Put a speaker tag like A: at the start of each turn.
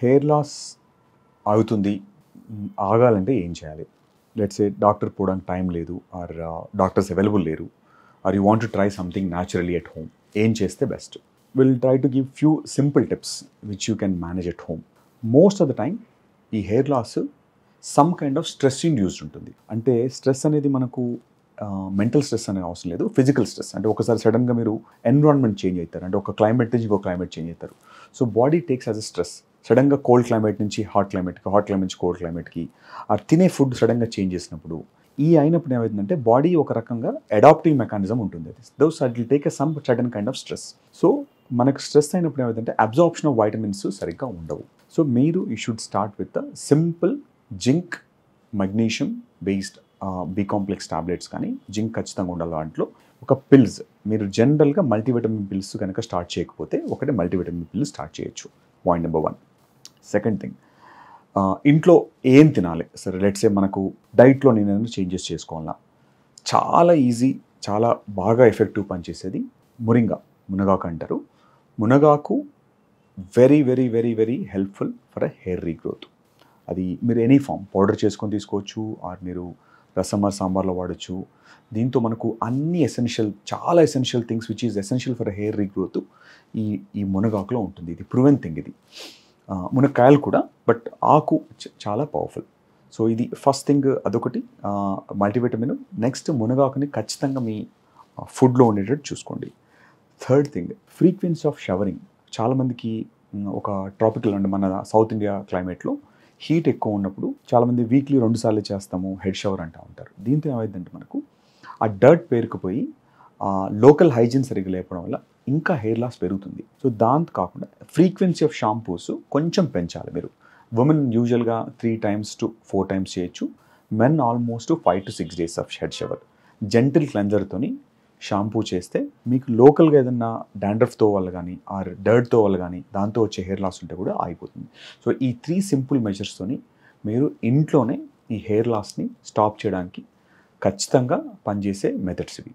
A: Hair loss అవుతుంది, ఆగాలంటే ఏం చేయాలి? లెట్స్ సే డాక్టర్ పోవడానికి టైం లేదు, ఆర్ డాక్టర్స్ అవైలబుల్ లేరు, or you want to try something naturally at home. ఏం చేస్తే best? Will try to give few simple tips which you can manage at home. Most of the time ఈ hair loss some kind of stress induced ఉంటుంది. అంటే stress అనేది మనకు mental stress అనే అవసరం లేదు, ఫిజికల్ స్ట్రెస్. అంటే ఒకసారి సడన్గా మీరు ఎన్విరాన్మెంట్ చేంజ్ అవుతారు, అంటే ఒక క్లైమేట్ నుంచి ఇంకో క్లైమేట్ చేంజ్ అవుతారు. So body takes as a stress. సడన్గా కోల్డ్ క్లైమేట్ నుంచి హాట్ క్లైమేట్కి, హాట్ క్లైమేట్ నుంచి కోల్డ్ క్లైమేట్కి, ఆ తినే ఫుడ్ సడన్గా చేంజ్ చేసినప్పుడు అయినప్పుడు ఏమవుతుందంటే బాడీ ఒక రకంగా అడాప్టివ్ మెకానిజం ఉంటుంది. అది does it will take a some sudden kind of stress. So మనకు స్ట్రెస్ అయినప్పుడు ఏమవుతుందంటే అబ్జార్ప్షన్ ఆఫ్ వైటమిన్స్ సరిగ్గా ఉండవు. సో మీరు you should start with simple zinc magnesium based B complex tablets, కానీ జింక్ ఖచ్చితంగా ఉండాలి దాంట్లో. ఒక పిల్స్, మీరు జనరల్గా మల్టీవిటమిన్ పిల్స్ కనుక స్టార్ట్ చేయకపోతే ఒకటే మల్టీవిటమిన్ పిల్స్ స్టార్ట్ చేయొచ్చు. Point number 1. సెకండ్ థింగ్, ఇంట్లో ఏం తినాలి? సరే లెట్స్ సే మనకు డైట్లో నేను చేంజెస్ చేసుకోవాలా, చాలా ఈజీ, చాలా బాగా ఎఫెక్టివ్ పనిచేసేది మునగాకు అంటారు. మునగాకు very very very very helpful for a hair regrowth. అది మీరు ఎనీ ఫామ్ పౌడర్ చేసుకొని తీసుకోవచ్చు, ఆర్ మీరు రసం సాంబార్లో వాడచ్చు. దీంతో మనకు అన్ని చాలా essential things which is essential for hair regrowth ఈ మునగాకులో ఉంటుంది. ఇది ప్రూవెన్ థింగ్. ఇది మునక్కాయలు కూడా, బట్ ఆకు చాలా పవర్ఫుల్. సో ఇది ఫస్ట్ థింగ్, అదొకటి మల్టీవిటమిన్. నెక్స్ట్ మునగాకుని ఖచ్చితంగా మీ ఫుడ్లో ఉండేటట్టు చూసుకోండి. Third thing, frequency of showering. చాలామందికి ఒక ట్రాపికల్ అంటే మన సౌత్ ఇండియా క్లైమేట్లో హీట్ ఎక్కువ ఉన్నప్పుడు చాలామంది వీక్లీ 2 సార్లు చేస్తాము హెడ్ షవర్ అంటూ ఉంటారు. దీంతో ఏమైందంటే మనకు ఆ డర్ట్ పేరుకుపోయి లోకల్ హైజీన్ సరిగ్గా లేకపోవడం వల్ల ఇంకా హెయిర్ లాస్ పెరుగుతుంది. సో దాంతో కాకుండా ఫ్రీక్వెన్సీ ఆఫ్ షాంపూస్ కొంచెం పెంచాలి. మీరు ఉమెన్ యూజువల్గా 3 times to 4 times చేయొచ్చు. Men almost 5 to 6 days of head shower. Gentle క్లెన్జర్తోని షాంపూ చేస్తే మీకు లోకల్గా ఏదన్నా డాండ్రఫ్తో వల్ల కానీ ఆర్ డర్ట్తో వల్ల కానీ దాంతో వచ్చే హెయిర్ లాస్ ఉంటే కూడా ఆగిపోతుంది. సో ఈ 3 సింపుల్ మెజర్స్తోని మీరు ఇంట్లోనే ఈ హెయిర్ లాస్ని స్టాప్ చేయడానికి ఖచ్చితంగా పనిచేసే మెథడ్స్ ఇవి.